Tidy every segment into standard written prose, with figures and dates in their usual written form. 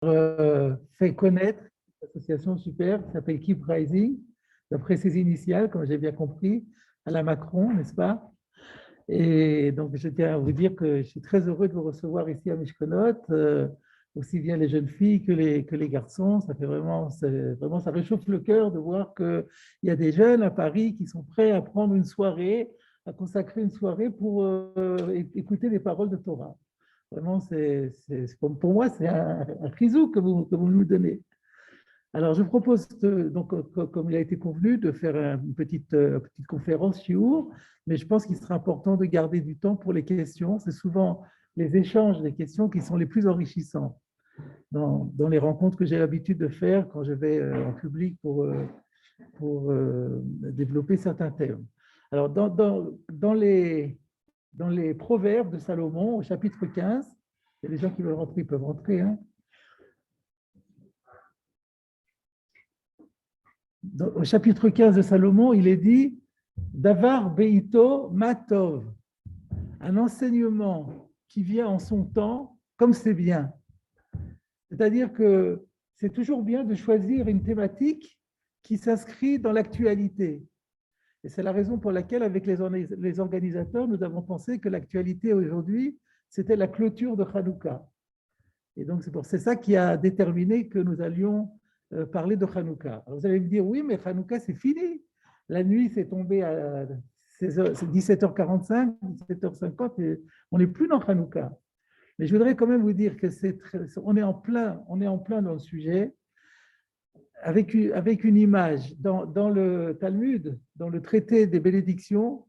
fait connaître une association super qui s'appelle Keep Rising, d'après ses initiales, comme j'ai bien compris, à la Macron, n'est-ce pas? Et donc, je tiens à vous dire que je suis très heureux de vous recevoir ici à Mishkonot, aussi bien les jeunes filles que les garçons. Ça fait vraiment, vraiment, ça réchauffe le cœur de voir qu'il y a des jeunes à Paris qui sont prêts à prendre une soirée, à consacrer une soirée pour écouter les paroles de Torah. Vraiment, pour moi, c'est un chizou que vous nous donnez. Alors, je propose, donc, comme il a été convenu, de faire une petite conférence shiur, mais je pense qu'il sera important de garder du temps pour les questions. C'est souvent les échanges des questions qui sont les plus enrichissants dans les rencontres que j'ai l'habitude de faire quand je vais en public pour développer certains thèmes. Alors, dans les proverbes de Salomon, au chapitre 15, il y a des gens qui veulent rentrer, ils peuvent rentrer, hein. Au chapitre 15 de Salomon, il est dit Davar Beito Matov, un enseignement qui vient en son temps, comme c'est bien. C'est-à-dire que c'est toujours bien de choisir une thématique qui s'inscrit dans l'actualité. Et c'est la raison pour laquelle, avec les organisateurs, nous avons pensé que l'actualité aujourd'hui, c'était la clôture de Hanouka. Et donc, c'est ça qui a déterminé que nous allions parler de Hanouka. Alors, vous allez me dire, oui, mais Hanouka, c'est fini. La nuit, c'est tombé à 17h45, 17h50, et on n'est plus dans Hanouka. Mais je voudrais quand même vous dire que on est en plein dans le sujet, avec une image. Dans le Talmud, dans le traité des bénédictions,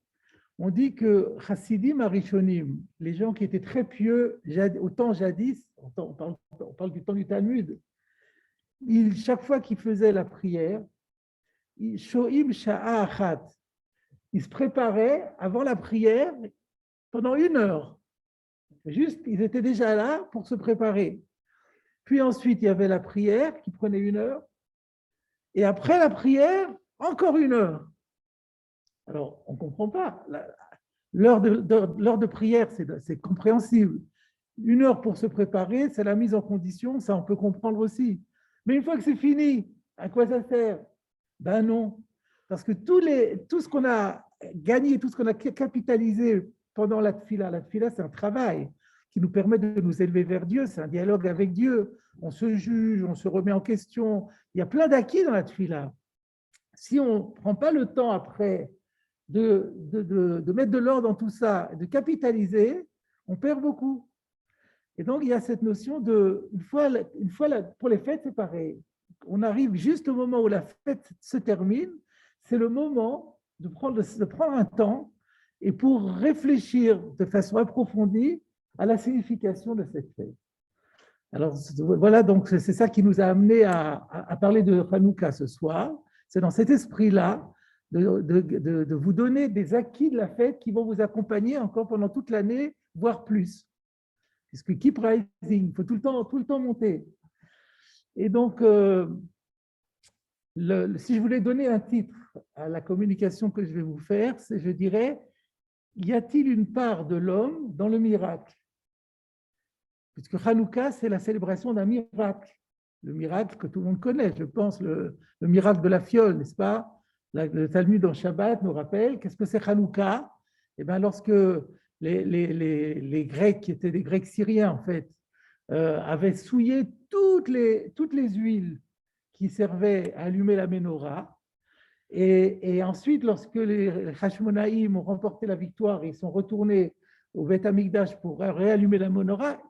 on dit que Chassidim Arishonim, les gens qui étaient très pieux au temps jadis, on parle du temps du Talmud, chaque fois qu'ils faisaient la prière, Shoim Sha'a Achat, ils se préparaient avant la prière pendant 1 heure. Juste, ils étaient déjà là pour se préparer. Puis ensuite, il y avait la prière qui prenait 1 heure. Et après la prière, encore 1 heure. Alors, on ne comprend pas. L'heure de prière, c'est compréhensible. 1 heure pour se préparer, c'est la mise en condition, ça on peut comprendre aussi. Mais une fois que c'est fini, à quoi ça sert? Ben non. Parce que tout ce qu'on a gagné, tout ce qu'on a capitalisé pendant la tfila c'est un travail qui nous permet de nous élever vers Dieu, c'est un dialogue avec Dieu. On se juge, on se remet en question. Il y a plein d'acquis dans la tfila. Si on ne prend pas le temps après de mettre de l'ordre dans tout ça, de capitaliser, on perd beaucoup. Et donc, il y a cette notion une fois pour les fêtes, c'est pareil. On arrive juste au moment où la fête se termine, c'est le moment de prendre un temps et pour réfléchir de façon approfondie à la signification de cette fête. Alors, voilà, donc c'est ça qui nous a amené à parler de Hanouka ce soir. C'est dans cet esprit-là de vous donner des acquis de la fête qui vont vous accompagner encore pendant toute l'année, voire plus. Puisque keep rising, il faut tout le temps monter. Et donc, si je voulais donner un titre à la communication que je vais vous faire, je dirais, y a-t-il une part de l'homme dans le miracle? Puisque Hanouka, c'est la célébration d'un miracle. Le miracle que tout le monde connaît, je pense, le miracle de la fiole, n'est-ce pas? Le Talmud en Shabbat nous rappelle, qu'est-ce que c'est Hanouka? Eh bien, lorsque les Grecs, qui étaient des Grecs syriens en fait, avaient souillé toutes les huiles qui servaient à allumer la menorah, et ensuite, lorsque les Hashmonaïm ont remporté la victoire et ils sont retournés au Beth Amikdash pour réallumer la menorah,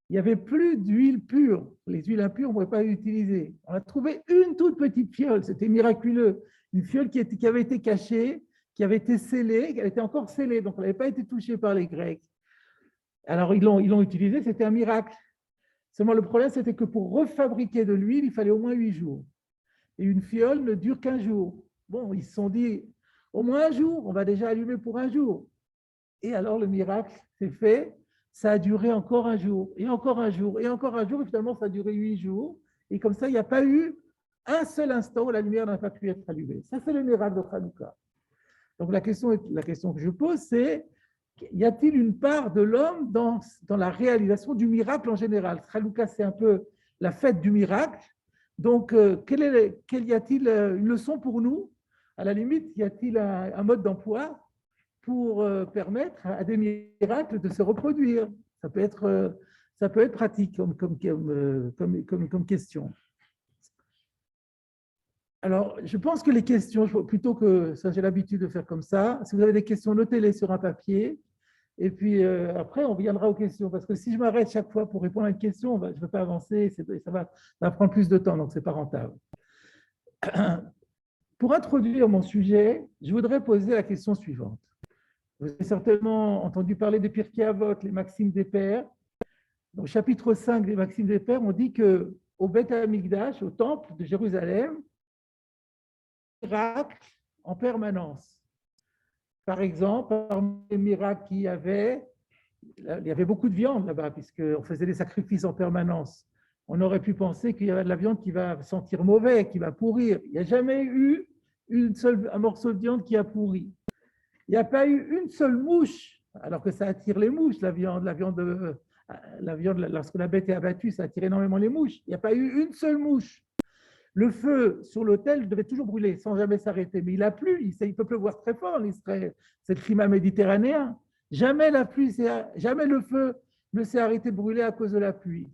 il n'y avait plus d'huile pure. Les huiles impures, on ne pouvait pas les utiliser. On a trouvé une toute petite fiole, c'était miraculeux. Une fiole qui avait été cachée, qui avait été scellée, qui avait été encore scellée, donc elle n'avait pas été touchée par les Grecs. Alors ils l'ont utilisée, c'était un miracle. Seulement le problème, c'était que pour refabriquer de l'huile, il fallait au moins 8 jours. Et une fiole ne dure qu'1 jour. Bon, ils se sont dit, au moins 1 jour, on va déjà allumer pour 1 jour. Et alors le miracle s'est fait. Ça a duré encore 1 jour, et encore 1 jour, et encore 1 jour, et finalement, ça a duré 8 jours. Et comme ça, il n'y a pas eu un seul instant où la lumière n'a pas pu être allumée. Ça, c'est le miracle de Hanouka. Donc, la question que je pose, c'est y a-t-il une part de l'homme dans la réalisation du miracle en général? Hanouka, c'est un peu la fête du miracle. Donc, quelle y a-t-il une leçon pour nous? À la limite, y a-t-il un mode d'emploi pour permettre à des miracles de se reproduire? Ça peut être pratique comme question. Alors, je pense que les questions, plutôt que ça, j'ai l'habitude de faire comme ça. Si vous avez des questions, notez-les sur un papier. Et puis après, on viendra aux questions. Parce que si je m'arrête chaque fois pour répondre à une question, je ne vais pas avancer. Ça va prendre plus de temps, donc ce n'est pas rentable. Pour introduire mon sujet, je voudrais poser la question suivante. Vous avez certainement entendu parler des Pirkei Avot, les Maximes des Pères. Dans le chapitre 5 des Maximes des Pères, on dit qu'au Beth Amikdash, au temple de Jérusalem, miracles en permanence. Par exemple, parmi les miracles qu'il y avait beaucoup de viande là-bas, puisqu'on faisait des sacrifices en permanence. On aurait pu penser qu'il y avait de la viande qui va sentir mauvais, qui va pourrir. Il n'y a jamais eu un morceau de viande qui a pourri. Il n'y a pas eu une seule mouche, alors que ça attire les mouches, la viande, lorsque la bête est abattue, ça attire énormément les mouches. Il n'y a pas eu une seule mouche. Le feu sur l'autel devait toujours brûler sans jamais s'arrêter. Mais il a plu, il peut pleuvoir très fort en Israël. C'est le climat méditerranéen. Jamais le feu ne s'est arrêté de brûler à cause de la pluie.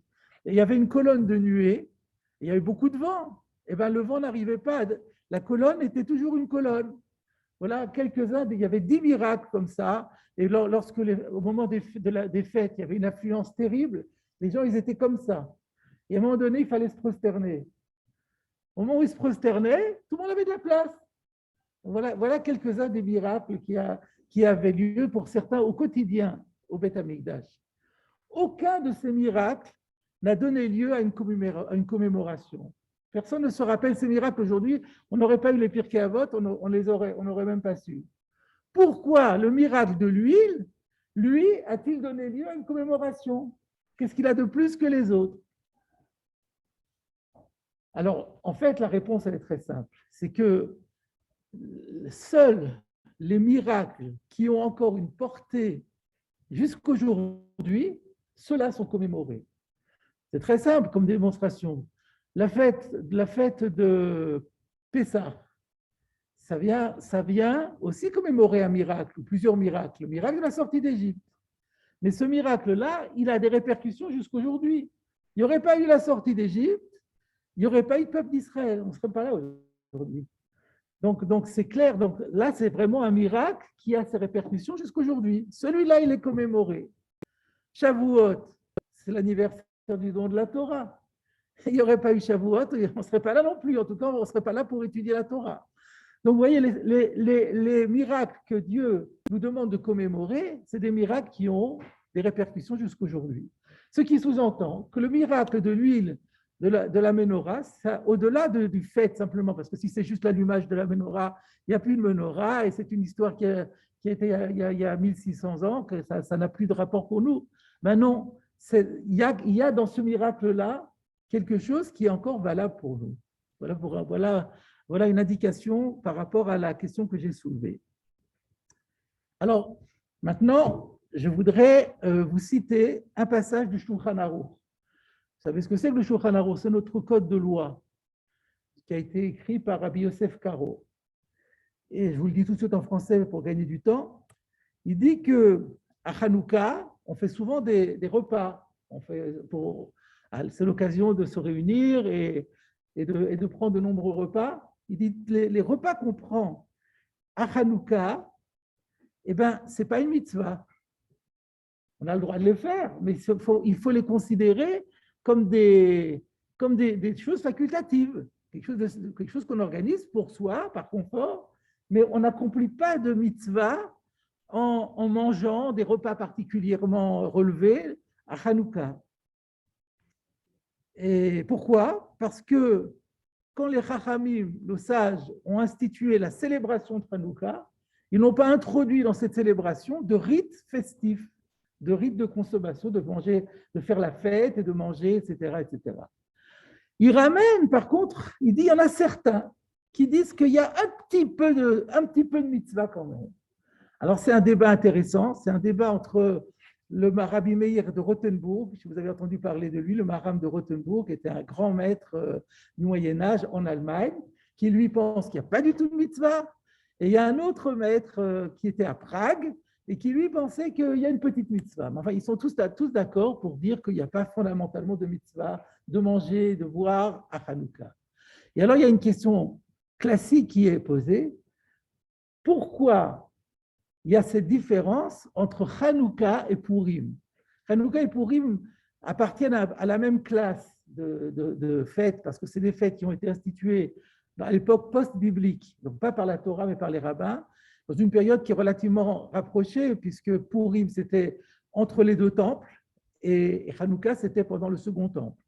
Et il y avait une colonne de nuée, il y avait beaucoup de vent. Et bien, le vent n'arrivait pas. La colonne était toujours une colonne. Voilà, quelques-uns, il y avait 10 miracles comme ça. Et lorsque, au moment des fêtes, il y avait une affluence terrible, les gens, ils étaient comme ça. Et à un moment donné, il fallait se prosterner. Au moment où ils se prosternaient, tout le monde avait de la place. Voilà quelques-uns des miracles qui avaient lieu pour certains au quotidien au Beth Amikdash. Aucun de ces miracles n'a donné lieu à une commémoration. Personne ne se rappelle ces miracles aujourd'hui. On n'aurait pas eu les Pirkei Avot, on n'aurait même pas su. Pourquoi le miracle de l'huile, lui, a-t-il donné lieu à une commémoration? Qu'est-ce qu'il a de plus que les autres? Alors, en fait, la réponse, elle est très simple. C'est que seuls les miracles qui ont encore une portée jusqu'aujourd'hui, ceux-là sont commémorés. C'est très simple comme démonstration. La fête de Pessah, ça vient aussi commémorer un miracle, ou plusieurs miracles. Le miracle de la sortie d'Égypte. Mais ce miracle-là, il a des répercussions jusqu'aujourd'hui. Il n'y aurait pas eu la sortie d'Égypte, il n'y aurait pas eu de peuple d'Israël. On ne serait pas là aujourd'hui. Donc c'est clair. Donc là, c'est vraiment un miracle qui a ses répercussions jusqu'aujourd'hui. Celui-là, il est commémoré. Shavuot, c'est l'anniversaire du don de la Torah. Il n'y aurait pas eu Shavuot, on ne serait pas là non plus. En tout cas, on ne serait pas là pour étudier la Torah. Donc, vous voyez, les miracles que Dieu nous demande de commémorer, c'est des miracles qui ont des répercussions jusqu'aujourd'hui. Ce qui sous-entend que le miracle de l'huile de la menorah, au-delà du fait simplement, parce que si c'est juste l'allumage de la menorah, il n'y a plus de menorah, et c'est une histoire qui a été il y a 1600 ans, que ça n'a plus de rapport pour nous. Mais non, il y a dans ce miracle-là quelque chose qui est encore valable pour nous. Voilà une indication par rapport à la question que j'ai soulevée. Alors, maintenant, je voudrais vous citer un passage du Shulchan Aruch. Vous savez ce que c'est que le Shulchan Aruch? C'est notre code de loi qui a été écrit par Rabbi Yosef Karo. Et je vous le dis tout de suite en français pour gagner du temps. Il dit qu'à Hanouka, on fait souvent des repas. C'est l'occasion de se réunir et de prendre de nombreux repas. Il dit les repas qu'on prend à Hanouka, eh ben, ce n'est pas une mitzvah. On a le droit de les faire, mais il faut les considérer comme des choses facultatives, quelque chose qu'on organise pour soi, par confort, mais on n'accomplit pas de mitzvah en mangeant des repas particulièrement relevés à Hanouka. Et pourquoi? Parce que quand les Chachamim, nos sages, ont institué la célébration de Hanouka, ils n'ont pas introduit dans cette célébration de rites festifs, de rites de consommation, de manger, de faire la fête et de manger, etc., etc. Il ramène, par contre, il dit, il y en a certains qui disent qu'il y a un petit peu de mitzvah quand même. Alors, c'est un débat intéressant, c'est un débat entre le Rabbi Meir de Rothenburg, si vous avez entendu parler de lui, le Maharam de Rothenburg était un grand maître du Moyen-Âge en Allemagne, qui lui pense qu'il n'y a pas du tout de mitzvah. Et il y a un autre maître qui était à Prague et qui lui pensait qu'il y a une petite mitzvah. Mais enfin, ils sont tous d'accord pour dire qu'il n'y a pas fondamentalement de mitzvah de manger, de boire à Hanouka. Et alors, il y a une question classique qui est posée. Pourquoi il y a cette différence entre Hanouka et Purim? Hanouka et Purim appartiennent à la même classe de fêtes, parce que c'est des fêtes qui ont été instituées à l'époque post-biblique, donc pas par la Torah, mais par les rabbins, dans une période qui est relativement rapprochée, puisque Purim, c'était entre les deux temples, et Hanouka, c'était pendant le second temple.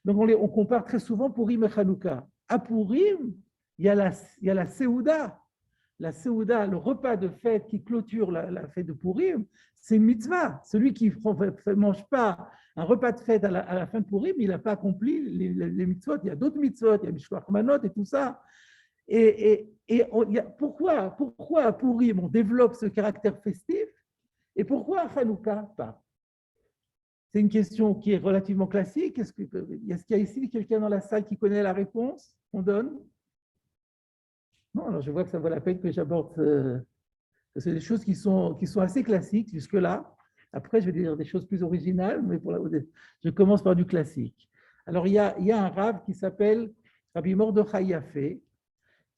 Donc, on compare très souvent Purim et Hanouka. À Purim, il y a la Séouda. La Séouda, le repas de fête qui clôture la fête de Purim, c'est une mitzvah. Celui qui ne mange pas un repas de fête à la fin de Purim, il n'a pas accompli les mitzvot. Il y a d'autres mitzvot, il y a Mishloach Manot et tout ça. Pourquoi à Purim, on développe ce caractère festif et pourquoi à Hanouka pas? C'est une question qui est relativement classique. Est-ce qu'il y a ici quelqu'un dans la salle qui connaît la réponse qu'on donne? Non, alors je vois que ça vaut la peine que j'aborde. C'est des choses qui sont assez classiques jusque-là. Après, je vais dire des choses plus originales, mais je commence par du classique. Alors, il y a un rave qui s'appelle Rabbi Mordechai Yafé,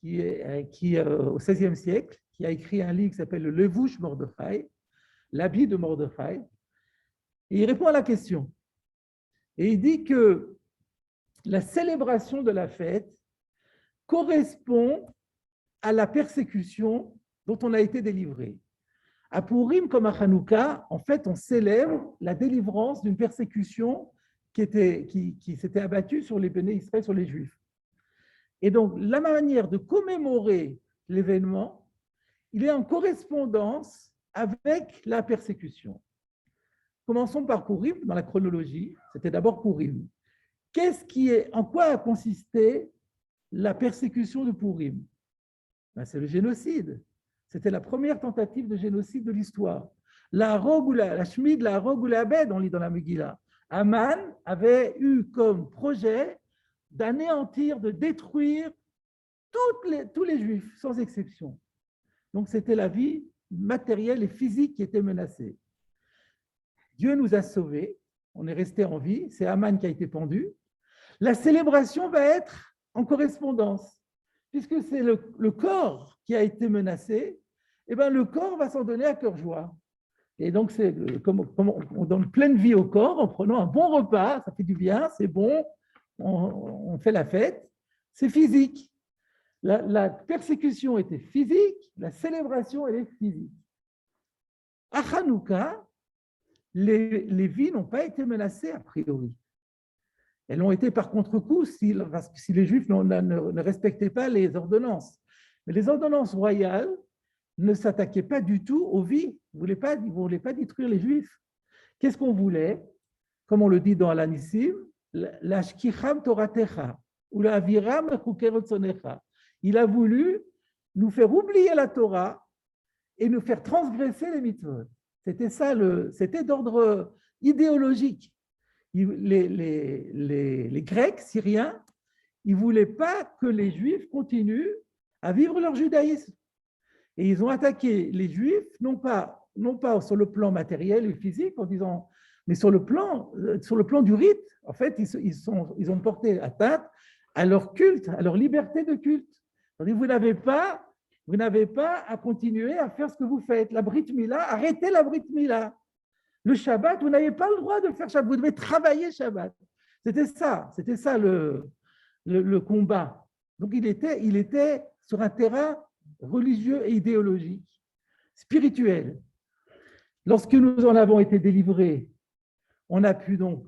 qui est au XVIe siècle, qui a écrit un livre qui s'appelle le Levouche Mordechai, l'habit de Mordechai. Et il répond à la question. Et il dit que la célébration de la fête correspond à la persécution dont on a été délivré. À Purim comme à Hanouka, en fait, on célèbre la délivrance d'une persécution qui s'était abattue sur les Béné Israël, sur les Juifs. Et donc, la manière de commémorer l'événement, il est en correspondance avec la persécution. Commençons par Purim, dans la chronologie. C'était d'abord Purim. En quoi a consisté la persécution de Purim? Ben, c'est le génocide. C'était la première tentative de génocide de l'histoire. La Shmid, la Rogue ou la Abed, on lit dans la Megillah. Aman avait eu comme projet d'anéantir, de détruire tous les Juifs, sans exception. Donc, c'était la vie matérielle et physique qui était menacée. Dieu nous a sauvés, on est resté en vie, c'est Aman qui a été pendu. La célébration va être en correspondance, puisque c'est le corps qui a été menacé, et bien le corps va s'en donner à cœur joie. Et donc, c'est comme on donne pleine vie au corps en prenant un bon repas, ça fait du bien, c'est bon, on fait la fête, c'est physique. La persécution était physique, la célébration, elle est physique. À Hanouka, les vies n'ont pas été menacées a priori. Elles l'ont été par contre-coup si les Juifs ne respectaient pas les ordonnances. Mais les ordonnances royales ne s'attaquaient pas du tout aux vies. Ils ne voulaient pas détruire les Juifs. Qu'est-ce qu'on voulait? Comme on le dit dans l'Anissim, la shkicham toratecha ou la aviram chukerotsonecha. Il a voulu nous faire oublier la Torah et nous faire transgresser les mitzvot. C'était d'ordre idéologique. Les Grecs, Syriens, ils ne voulaient pas que les Juifs continuent à vivre leur judaïsme. Et ils ont attaqué les Juifs, non pas sur le plan matériel et physique, en disant, mais sur le plan du rite. En fait, ils ont porté atteinte à leur culte, à leur liberté de culte. Vous n'avez pas à continuer à faire ce que vous faites. La Brit Mila, arrêtez la Brit Mila. Le Shabbat, vous n'avez pas le droit de faire Shabbat, vous devez travailler Shabbat. C'était ça le combat. Donc il était sur un terrain religieux et idéologique, spirituel. Lorsque nous en avons été délivrés, on a pu donc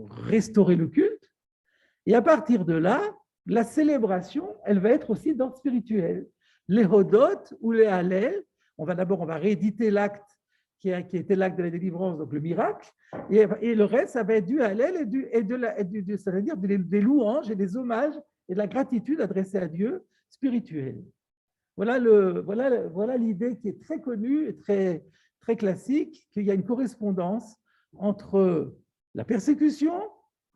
restaurer le culte. Et à partir de là, la célébration, elle va être aussi d'ordre spirituel. Les Hodot ou les Hallel, on va rééditer l'acte qui était l'acte de la délivrance, donc le miracle, et le reste, ça va être du Hallel c'est-à-dire des louanges et des hommages et de la gratitude adressée à Dieu spirituelle. Voilà l'idée qui est très connue et très classique qu'il y a une correspondance entre la persécution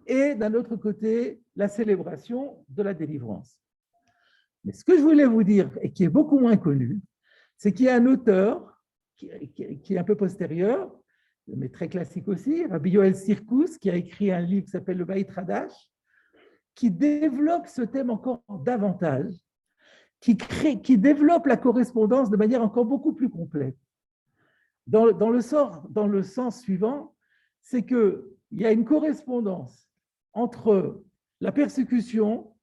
et d'un autre côté, la célébration de la délivrance. Mais ce que je voulais vous dire, et qui est beaucoup moins connu, c'est qu'il y a un auteur qui est un peu postérieur, mais très classique aussi, Rabbi Yoel Sirkus, qui a écrit un livre qui s'appelle le Beit Hadash, qui développe ce thème encore davantage, qui développe la correspondance de manière encore beaucoup plus complète. Dans le sens suivant, c'est qu'il y a une correspondance entre la persécution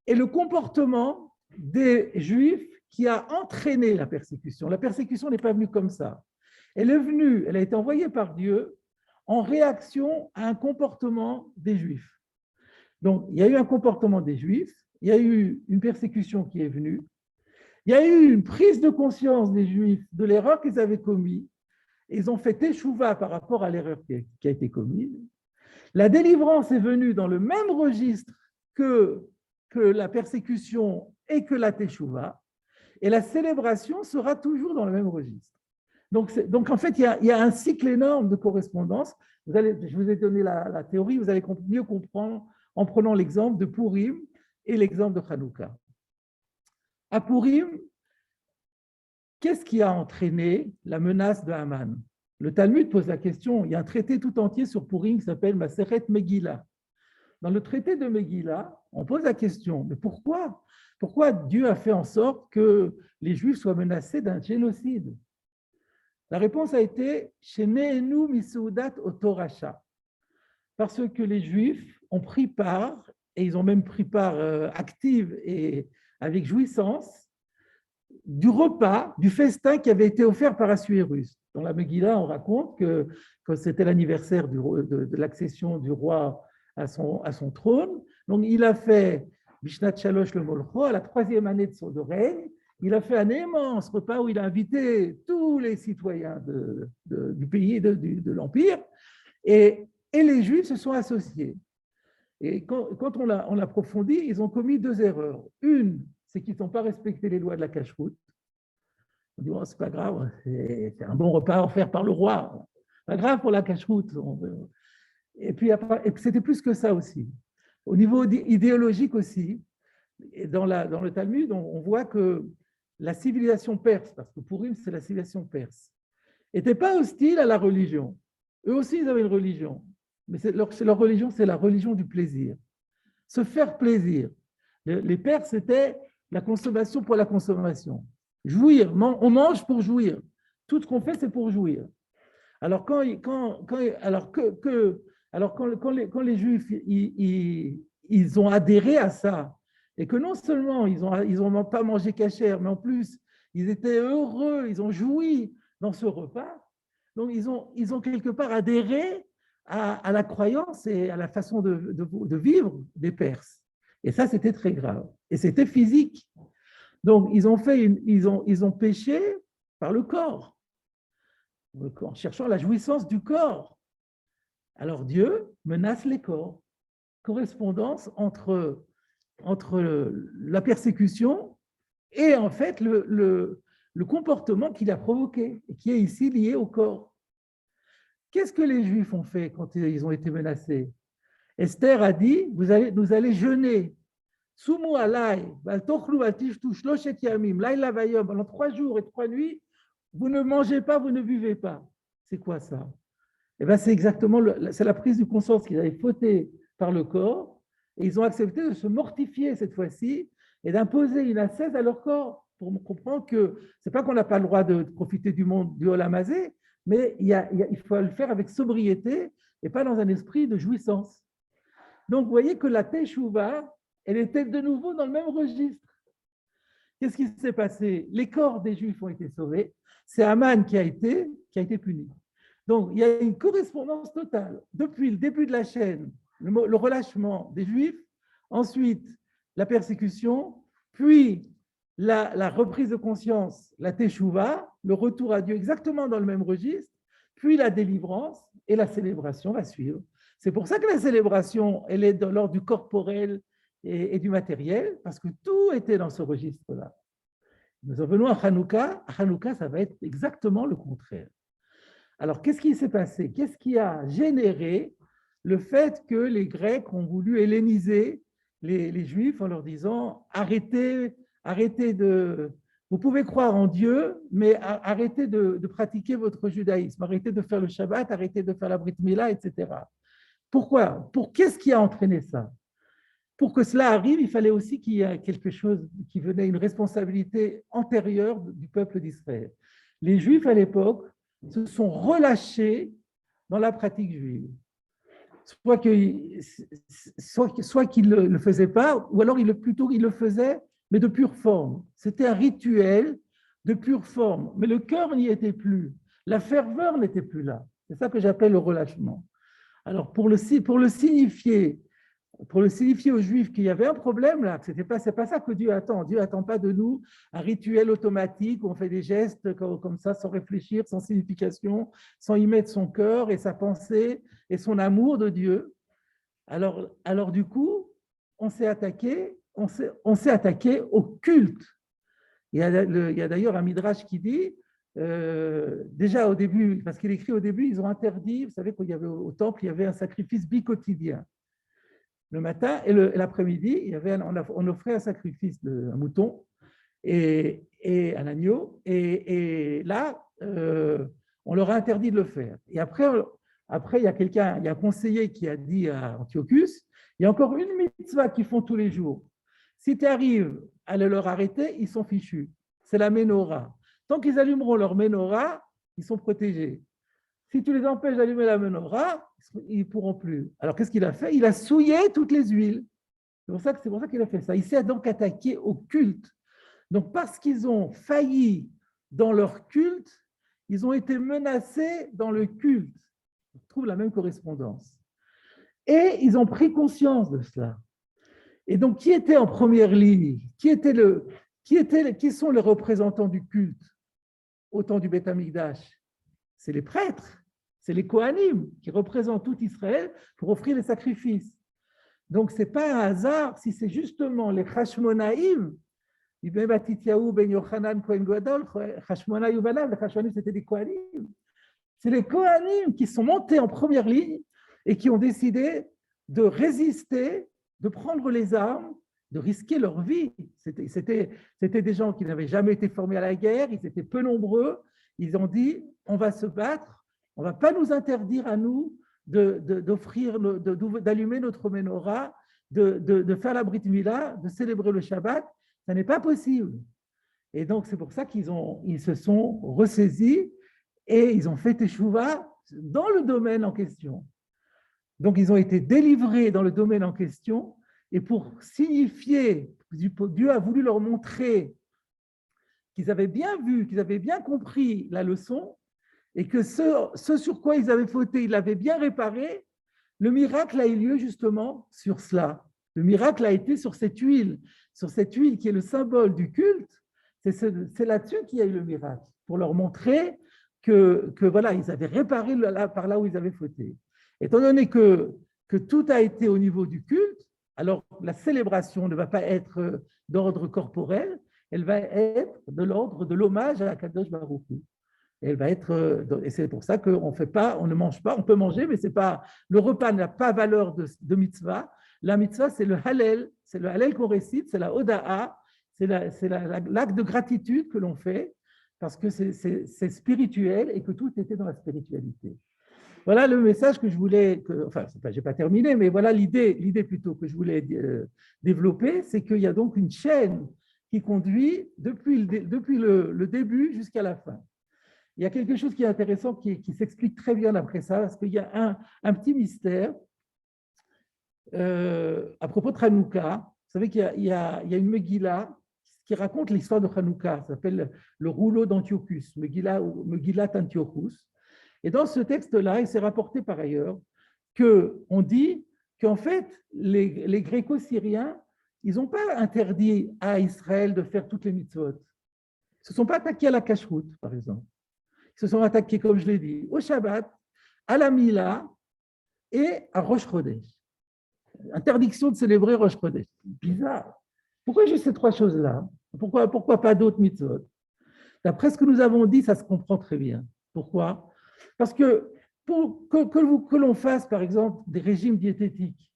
et le comportement des Juifs qui a entraîné la persécution. La persécution n'est pas venue comme ça. Elle est venue, elle a été envoyée par Dieu en réaction à un comportement des Juifs. Donc, il y a eu un comportement des Juifs, il y a eu une persécution qui est venue, il y a eu une prise de conscience des Juifs de l'erreur qu'ils avaient commise, et ils ont fait teshuva par rapport à l'erreur qui a été commise. La délivrance est venue dans le même registre que la persécution et que la teshuva, et la célébration sera toujours dans le même registre. Donc en fait, il y a un cycle énorme de correspondance. Je vous ai donné la théorie, vous allez mieux comprendre en prenant l'exemple de Purim et l'exemple de Hanouka. À Purim, qu'est-ce qui a entraîné la menace de Haman? Le Talmud pose la question, il y a un traité tout entier sur Purim qui s'appelle Maseret Megillah. Dans le traité de Megillah, on pose la question, mais pourquoi Dieu a fait en sorte que les Juifs soient menacés d'un génocide? La réponse a été « Sheneenu misoudat otoracha » parce que les Juifs ont pris part, et ils ont même pris part active et avec jouissance, du repas, du festin qui avait été offert par Assuérus. Dans la Megillah, on raconte que c'était l'anniversaire de l'accession du roi à son trône. Donc, il a fait Bishnat Shalosh le Molcho, à la 3e année de son règne, il a fait un immense repas où il a invité tous les citoyens du pays et de l'Empire, et les Juifs se sont associés. Et quand on l'approfondit, ils ont commis 2 erreurs. Une, c'est qu'ils n'ont pas respecté les lois de la cacheroute. On dit, oh, c'est pas grave, c'est un bon repas offert par le roi. Pas grave pour la cacheroute. Et puis, c'était plus que ça aussi. Au niveau idéologique aussi, dans le Talmud, on voit que la civilisation perse, parce que Purim, c'est la civilisation perse, n'était pas hostile à la religion. Eux aussi, ils avaient une religion. Mais leur religion, c'est la religion du plaisir. Se faire plaisir. Les Perses, c'était la consommation pour la consommation. Jouir, on mange pour jouir. Tout ce qu'on fait, c'est pour jouir. Alors, quand les Juifs ils ont adhéré à ça, et que non seulement ils n'ont pas mangé cachère, mais en plus, ils étaient heureux, ils ont joui dans ce repas, donc ils ont quelque part adhéré à la croyance et à la façon de vivre des Perses. Et ça, c'était très grave. Et c'était physique. Donc, ils ont péché par le corps, en cherchant la jouissance du corps. Alors, Dieu menace les corps. Correspondance entre la persécution et en fait le comportement qu'il a provoqué et qui est ici lié au corps. Qu'est-ce que les Juifs ont fait quand ils ont été menacés? Esther a dit, vous allez jeûner. Sumu alay, pendant 3 jours et 3 nuits, vous ne mangez pas, vous ne buvez pas. C'est quoi ça? Eh bien, c'est exactement c'est la prise de conscience qu'ils avaient fauté par le corps, et ils ont accepté de se mortifier cette fois-ci et d'imposer une ascèse à leur corps pour comprendre que c'est pas qu'on n'a pas le droit de profiter du monde du Olam Hazé, mais il faut le faire avec sobriété et pas dans un esprit de jouissance. Donc, vous voyez que la Teshuvah, elle était de nouveau dans le même registre. Qu'est-ce qui s'est passé? Les corps des Juifs ont été sauvés. C'est Haman qui a été puni. Donc, il y a une correspondance totale. Depuis le début de la chaîne, le relâchement des Juifs, ensuite la persécution, puis la reprise de conscience, la Teshuvah, le retour à Dieu exactement dans le même registre, puis la délivrance et la célébration va suivre. C'est pour ça que la célébration, elle est de l'ordre du corporel et du matériel, parce que tout était dans ce registre-là. Nous en venons à Hanouka. À Hanouka, ça va être exactement le contraire. Alors, qu'est-ce qui s'est passé? Qu'est-ce qui a généré le fait que les Grecs ont voulu helléniser les Juifs en leur disant arrêtez, arrêtez de. Vous pouvez croire en Dieu, mais arrêtez de pratiquer votre judaïsme, arrêtez de faire le Shabbat, arrêtez de faire la Brit Mila, etc. Pourquoi? Qu'est-ce qui a entraîné ça? Pour que cela arrive, il fallait aussi qu'il y ait quelque chose qui venait, une responsabilité antérieure du peuple d'Israël. Les Juifs à l'époque se sont relâchés dans la pratique juive. Soit qu'ils ne le faisaient pas, ou alors plutôt ils le faisaient, mais de pure forme. C'était un rituel de pure forme, mais le cœur n'y était plus. La ferveur n'était plus là. C'est ça que j'appelle le relâchement. Alors, pour le signifier aux Juifs qu'il y avait un problème là, que c'est pas ça que Dieu attend. Dieu n'attend pas de nous un rituel automatique où on fait des gestes comme ça sans réfléchir, sans signification, sans y mettre son cœur et sa pensée et son amour de Dieu. Alors du coup, on s'est attaqué au culte. Il y a d'ailleurs un midrash qui dit, déjà au début, parce qu'il écrit au début, ils ont interdit, vous savez qu'il y avait au temple, il y avait un sacrifice bi-quotidien. Le matin et l'après-midi, on offrait un sacrifice un mouton et un agneau. Et là, on leur a interdit de le faire. Et après il y a un conseiller qui a dit à Antiochus, il y a encore une mitzvah qu'ils font tous les jours. Si tu arrives à leur arrêter, ils sont fichus. C'est la menorah. Tant qu'ils allumeront leur menorah, ils sont protégés. Si tu les empêches d'allumer la menorah, ils ne pourront plus. Alors, qu'est-ce qu'il a fait? Il a souillé toutes les huiles. C'est pour ça qu'il a fait ça. Il s'est donc attaqué au culte. Donc, parce qu'ils ont failli dans leur culte, ils ont été menacés dans le culte. On trouve la même correspondance. Et ils ont pris conscience de cela. Et donc, qui était en première ligne? Qui sont les représentants du culte au temps du Beth Amikdash? C'est les prêtres. C'est les Kohanim qui représentent tout Israël pour offrir les sacrifices. Donc, ce n'est pas un hasard si c'est justement les Hashmonaïm, Ibn Batityahu, Ben Yochanan, Kohen Gadol, Hashmonaïm Ubanav, les Hashmonaïm, c'était des Kohanim. C'est les Kohanim qui sont montés en première ligne et qui ont décidé de résister, de prendre les armes, de risquer leur vie. C'était des gens qui n'avaient jamais été formés à la guerre, ils étaient peu nombreux. Ils ont dit, on va se battre, on ne va pas nous interdire à nous d'allumer notre menorah, de faire la Brit Mila, de célébrer le Shabbat. Ça n'est pas possible. Et donc, c'est pour ça ils se sont ressaisis et ils ont fait Teshuvah dans le domaine en question. Donc, ils ont été délivrés dans le domaine en question et pour signifier, Dieu a voulu leur montrer qu'ils avaient bien vu, qu'ils avaient bien compris la leçon et que ce sur quoi ils avaient fauté, ils l'avaient bien réparé. Le miracle a eu lieu justement sur cela. Le miracle a été sur cette huile qui est le symbole du culte. C'est là-dessus qu'il y a eu le miracle, pour leur montrer que voilà, ils avaient réparé par là où ils avaient fauté. Étant donné que tout a été au niveau du culte, alors la célébration ne va pas être d'ordre corporel, elle va être de l'ordre de l'hommage à Kadosh Baruch Hu. Elle va être, et c'est pour ça qu'on ne mange pas, on peut manger, mais c'est pas, le repas n'a pas valeur de mitzvah. La mitzvah, c'est le halel qu'on récite, c'est la hoda'a, c'est l'acte de gratitude que l'on fait, parce que c'est spirituel et que tout était dans la spiritualité. Voilà le message que je voulais, je n'ai pas terminé, mais voilà l'idée plutôt que je voulais développer, c'est qu'il y a donc une chaîne qui conduit depuis le début jusqu'à la fin. Il y a quelque chose qui est intéressant, qui s'explique très bien après ça, parce qu'il y a un petit mystère à propos de Hanouka. Vous savez qu'il y a une Megillah qui raconte l'histoire de Hanouka, ça s'appelle le rouleau d'Antiochus, Megillat Antiochus. Et dans ce texte-là, il s'est rapporté par ailleurs qu'on dit qu'en fait, les Gréco-Syriens, ils n'ont pas interdit à Israël de faire toutes les mitzvot. Ils ne se sont pas attaqués à la cacheroute, par exemple. Ils se sont attaqués, comme je l'ai dit, au Shabbat, à la Mila et à Rosh Chodesh. Interdiction de célébrer Rosh Chodesh. Bizarre. Pourquoi juste ces trois choses-là? Pourquoi pas d'autres mitzvot? D'après ce que nous avons dit, ça se comprend très bien. Pourquoi? Parce que pour que l'on fasse, par exemple, des régimes diététiques,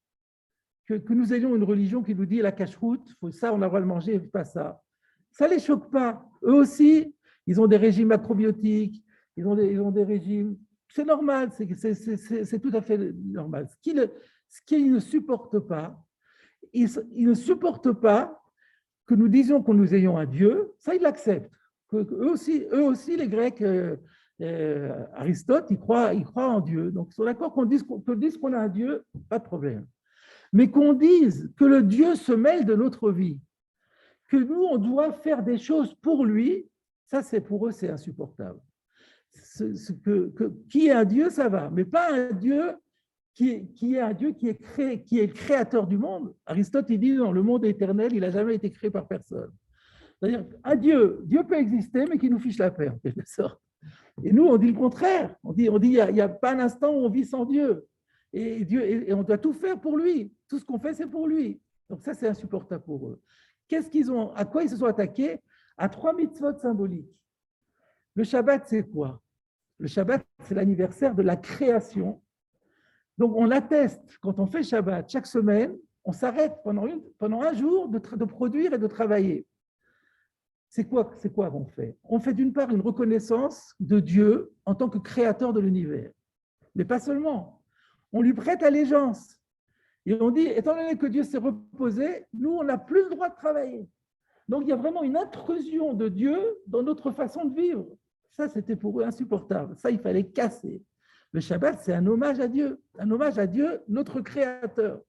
que nous ayons une religion qui nous dit la cache-route, ça, on a le droit de manger, pas ça. Ça ne les choque pas. Eux aussi, ils ont des régimes macrobiotiques, ils ont des régimes. C'est normal, c'est tout à fait normal. Ce qu'ils ne supportent pas, ils ne supportent pas que nous disions que nous ayons un Dieu, ça, ils l'acceptent. Eux aussi, les Grecs, Aristote, ils croient en Dieu. Donc, ils sont d'accord qu'on dise qu'on a un Dieu, pas de problème. Mais qu'on dise que le Dieu se mêle de notre vie, que nous, on doit faire des choses pour lui, ça, pour eux, c'est insupportable. Qui est un Dieu, ça va, mais pas un Dieu qui est un Dieu qui est le créateur du monde. Aristote, il dit, non, le monde est éternel, il n'a jamais été créé par personne. C'est-à-dire, un Dieu peut exister, mais qui nous fiche la paix, en quelque sorte. Et nous, on dit le contraire. On dit il n'y a pas un instant où on vit sans Dieu. Et on doit tout faire pour lui. Tout ce qu'on fait, c'est pour lui. Donc ça, c'est insupportable pour eux. À quoi ils se sont attaqués? À 3 mitzvot symboliques. Le Shabbat, c'est quoi? Le Shabbat, c'est l'anniversaire de la création. Donc on atteste, quand on fait Shabbat, chaque semaine, on s'arrête pendant un jour de produire et de travailler. C'est quoi qu'on fait? On fait d'une part une reconnaissance de Dieu en tant que créateur de l'univers. Mais pas seulement. On lui prête allégeance. Et on dit, étant donné que Dieu s'est reposé, nous, on n'a plus le droit de travailler. Donc, il y a vraiment une intrusion de Dieu dans notre façon de vivre. Ça, c'était pour eux insupportable. Ça, il fallait casser. Le Shabbat, c'est un hommage à Dieu, notre créateur.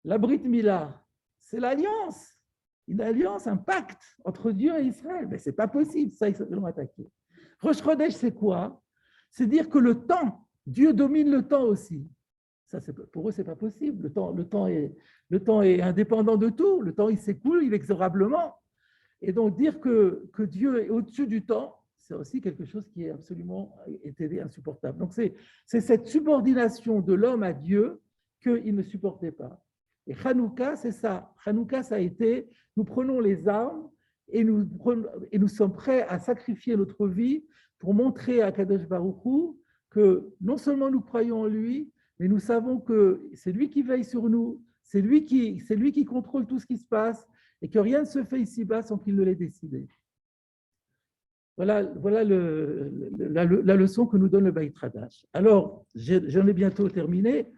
La Brit Mila, c'est l'alliance. Une alliance, un pacte entre Dieu et Israël. Mais ce n'est pas possible, ça, ils l'ont attaqué. Rosh Chodesh, c'est quoi? C'est dire que le temps, Dieu domine le temps aussi. Ça, pour eux, ce n'est pas possible. Le temps est indépendant de tout. Le temps, il s'écoule inexorablement. Et donc, dire que Dieu est au-dessus du temps, c'est aussi quelque chose qui est absolument insupportable. Donc, c'est cette subordination de l'homme à Dieu qu'il ne supportait pas. Et Hanouka, c'est ça. Hanouka, ça a été, nous prenons les armes et nous sommes prêts à sacrifier notre vie pour montrer à Kadosh Baruch Hu que non seulement nous croyons en lui, mais nous savons que c'est lui qui veille sur nous, c'est lui qui contrôle tout ce qui se passe et que rien ne se fait ici-bas sans qu'il ne l'ait décidé. Voilà la leçon que nous donne le Beit Hadash. Alors, j'en ai bientôt terminé.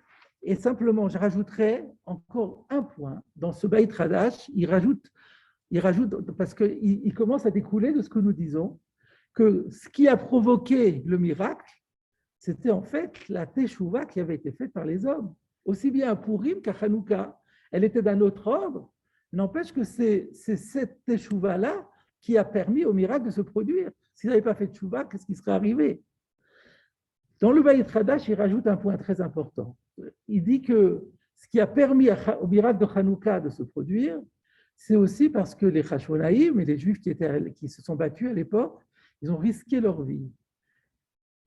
Et simplement, je rajouterai encore un point. Dans ce Beit Hadash, il rajoute parce qu'il commence à découler de ce que nous disons, que ce qui a provoqué le miracle, c'était en fait la Teshuvah qui avait été faite par les hommes. Aussi bien à Purim qu'à Hanouka. Elle était d'un autre ordre. N'empêche que c'est cette Teshuvah-là qui a permis au miracle de se produire. S'ils n'avaient pas fait Teshuvah, qu'est-ce qui serait arrivé? Dans le Beit Hadash, il rajoute un point très important. Il dit que ce qui a permis au miracle de Hanouka de se produire, c'est aussi parce que les Hashmonaïm et les Juifs qui se sont battus à l'époque, ils ont risqué leur vie.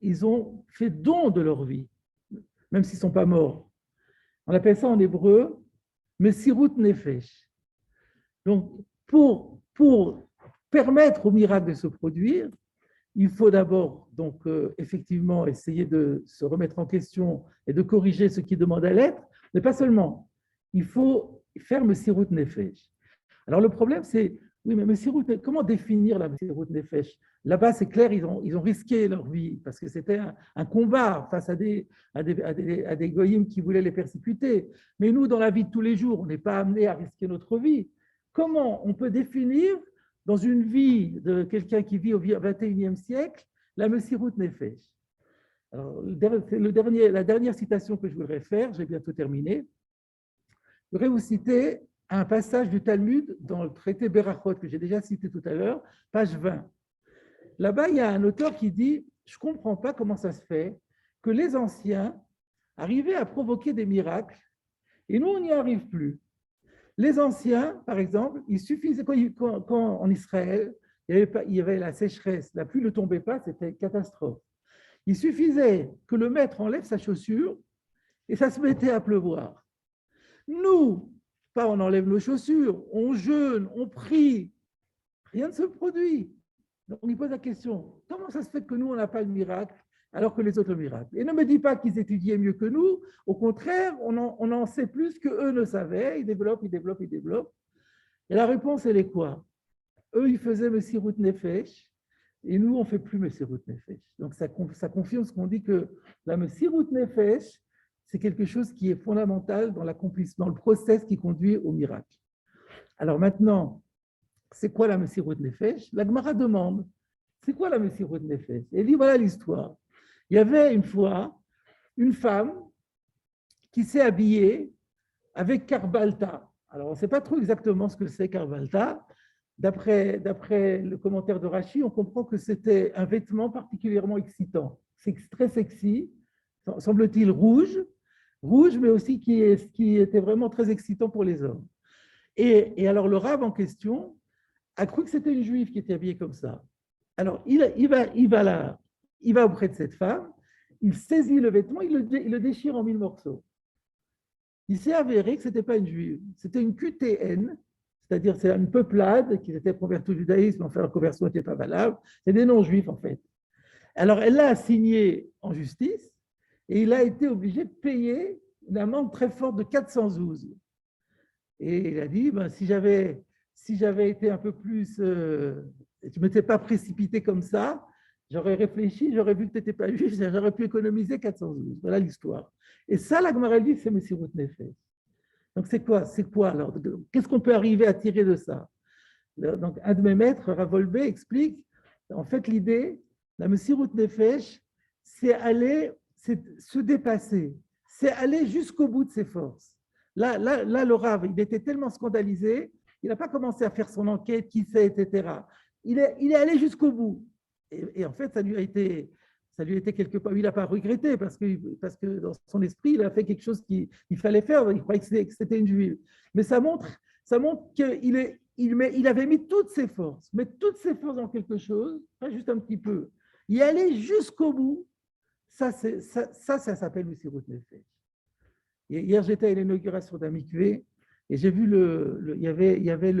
Ils ont fait don de leur vie, même s'ils ne sont pas morts. On appelle ça en hébreu Mesirut Nefesh. Donc, pour permettre au miracle de se produire, il faut d'abord, donc, effectivement, essayer de se remettre en question et de corriger ce qui demande à l'être, mais pas seulement. Il faut faire Mesirut Nefesh. Alors, le problème, c'est, oui, mais comment définir la Mesirut Nefesh? Là-bas, c'est clair, ils ont risqué leur vie parce que c'était un combat face à des goyim qui voulaient les persécuter. Mais nous, dans la vie de tous les jours, on n'est pas amené à risquer notre vie. Comment on peut définir dans une vie de quelqu'un qui vit au XXIe siècle la Mesirut Nefesh? Alors, la dernière citation que je voudrais faire, j'ai bientôt terminé, je voudrais vous citer un passage du Talmud dans le traité Berachot que j'ai déjà cité tout à l'heure, page 20. Là-bas, il y a un auteur qui dit « Je ne comprends pas comment ça se fait que les anciens arrivaient à provoquer des miracles et nous, on n'y arrive plus. » Les anciens, par exemple, il suffisait, quand en Israël, il y avait la sécheresse, la pluie ne tombait pas, c'était une catastrophe. Il suffisait que le maître enlève sa chaussure et ça se mettait à pleuvoir. Nous, pas on enlève nos chaussures, on jeûne, on prie, rien ne se produit. Donc, on lui pose la question, comment ça se fait que nous, on n'a pas le miracle alors que les autres le miracle? Et ne me dis pas qu'ils étudiaient mieux que nous, au contraire, on en sait plus qu'eux ne savaient, ils développent, ils développent, ils développent. Et la réponse, elle est quoi? Eux, ils faisaient Messirut Nefesh, et nous, on ne fait plus Messirut Nefesh. Donc, ça confirme ce qu'on dit que la Messirut Nefesh, c'est quelque chose qui est fondamental dans l'accomplissement, le process qui conduit au miracle. Alors maintenant, c'est quoi la Messirut Nefesh? La Gemara demande, c'est quoi la Messirut Nefesh? Elle dit, voilà l'histoire. Il y avait une fois une femme qui s'est habillée avec Karbalta. Alors, on ne sait pas trop exactement ce que c'est Karbalta. D'après le commentaire de Rashi, on comprend que c'était un vêtement particulièrement excitant. C'est très sexy, semble-t-il rouge, mais aussi qui était vraiment très excitant pour les hommes. Et alors, le rabbin en question a cru que c'était une juive qui était habillée comme ça. Alors, il va auprès de cette femme, il saisit le vêtement, il le déchire en 1000 morceaux. Il s'est avéré que ce n'était pas une juive, c'était une QTN, c'est-à-dire c'est une peuplade qui s'était convertie au judaïsme, enfin la conversion n'était pas valable, c'est des non-juifs en fait. Alors elle l'a assigné en justice et il a été obligé de payer une amende très forte de 412. Et il a dit, ben, si j'avais été un peu plus, je ne m'étais pas précipité comme ça, j'aurais réfléchi, j'aurais vu que tu n'étais pas juif, j'aurais pu économiser 412. Voilà l'histoire. Et ça, la Gemara dit, c'est Messirut Nefesh. Donc c'est quoi alors? Qu'est-ce qu'on peut arriver à tirer de ça? Donc un de mes maîtres, Rav Wolbe, explique, en fait l'idée, la Messirut Nefesh, c'est se dépasser, c'est aller jusqu'au bout de ses forces. Là, le Rav, il était tellement scandalisé, il n'a pas commencé à faire son enquête, qui c'est, etc. Il est allé jusqu'au bout. Et en fait, ça lui a été quelque part, il n'a pas regretté parce que dans son esprit, il a fait quelque chose qu'il fallait faire. Il croyait que c'était une juive. Mais ça montre qu'il avait mis toutes ses forces, dans quelque chose, pas juste un petit peu. Y aller jusqu'au bout, ça s'appelle Messirut Nefesh. Hier, j'étais à l'inauguration d'un mikvé et j'ai vu il y avait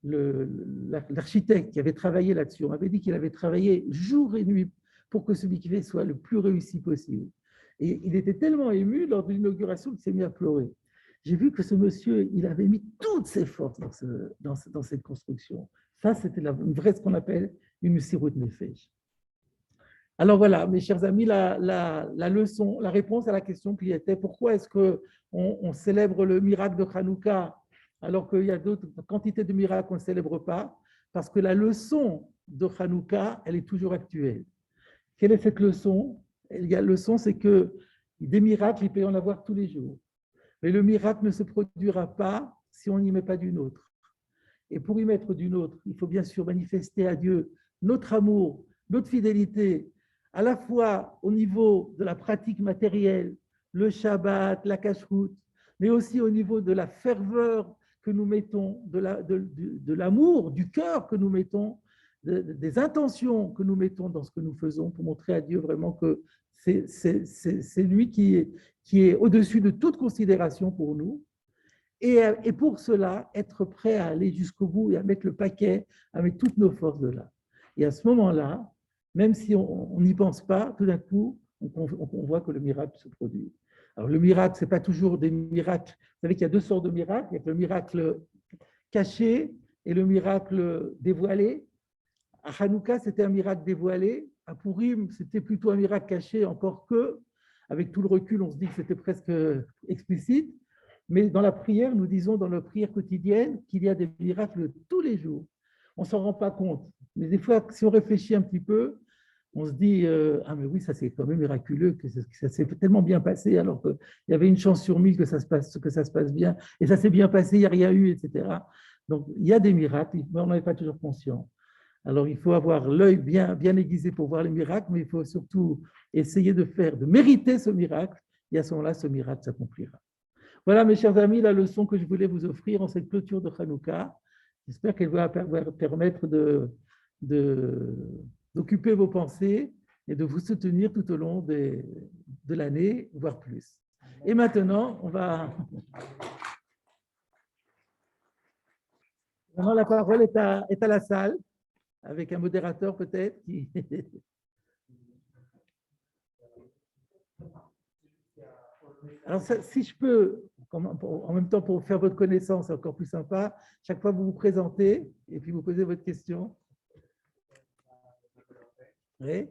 l'architecte qui avait travaillé là-dessus. On m'avait dit qu'il avait travaillé jour et nuit pour que ce mikvé soit le plus réussi possible. Et il était tellement ému lors de l'inauguration qu'il s'est mis à pleurer. J'ai vu que ce monsieur, il avait mis toutes ses forces dans cette construction. Ça, c'était ce qu'on appelle une Messirut Nefesh. Alors voilà, mes chers amis, la leçon, la réponse à la question qui était pourquoi est-ce qu'on célèbre le miracle de Hanouka alors qu'il y a d'autres quantités de miracles qu'on ne célèbre pas? Parce que la leçon de Hanouka, elle est toujours actuelle. Quelle est cette leçon? La leçon, c'est que des miracles, il peut y en avoir tous les jours. Mais le miracle ne se produira pas si on n'y met pas d'une autre. Et pour y mettre d'une autre, il faut bien sûr manifester à Dieu notre amour, notre fidélité, à la fois au niveau de la pratique matérielle, le Shabbat, la cacheroute, mais aussi au niveau de la ferveur que nous mettons, de l'amour, du cœur que nous mettons, des intentions que nous mettons dans ce que nous faisons pour montrer à Dieu vraiment que c'est lui qui est au-dessus de toute considération pour nous. Et pour cela, être prêt à aller jusqu'au bout et à mettre le paquet, à mettre toutes nos forces de là. Et à ce moment-là, même si on n'y pense pas, tout d'un coup, on voit que le miracle se produit. Alors le miracle, ce n'est pas toujours des miracles. Vous savez qu'il y a deux sortes de miracles. Il y a le miracle caché et le miracle dévoilé. À Hanouka, c'était un miracle dévoilé. À Purim, c'était plutôt un miracle caché, encore que, avec tout le recul, on se dit que c'était presque explicite. Mais dans la prière, nous disons dans la prière quotidienne qu'il y a des miracles tous les jours. On ne s'en rend pas compte. Mais des fois, si on réfléchit un petit peu, on se dit ah mais oui, ça c'est quand même miraculeux, que ça s'est tellement bien passé, alors qu'il y avait une chance sur 1000 que ça se passe bien, et ça s'est bien passé, il n'y a rien eu, etc. Donc il y a des miracles, mais on n'en est pas toujours conscient. Alors il faut avoir l'œil bien aiguisé pour voir les miracles, mais il faut surtout essayer de mériter ce miracle, et à ce moment-là, ce miracle s'accomplira. Voilà, mes chers amis, la leçon que je voulais vous offrir en cette clôture de Hanouka. J'espère qu'elle va permettre d'occuper vos pensées et de vous soutenir tout au long de l'année, voire plus. Et maintenant, on va Maintenant, la parole est à la salle, avec un modérateur peut-être qui… Alors, si je peux, en même temps pour faire votre connaissance, c'est encore plus sympa, chaque fois vous vous présentez et puis vous posez votre question. Oui.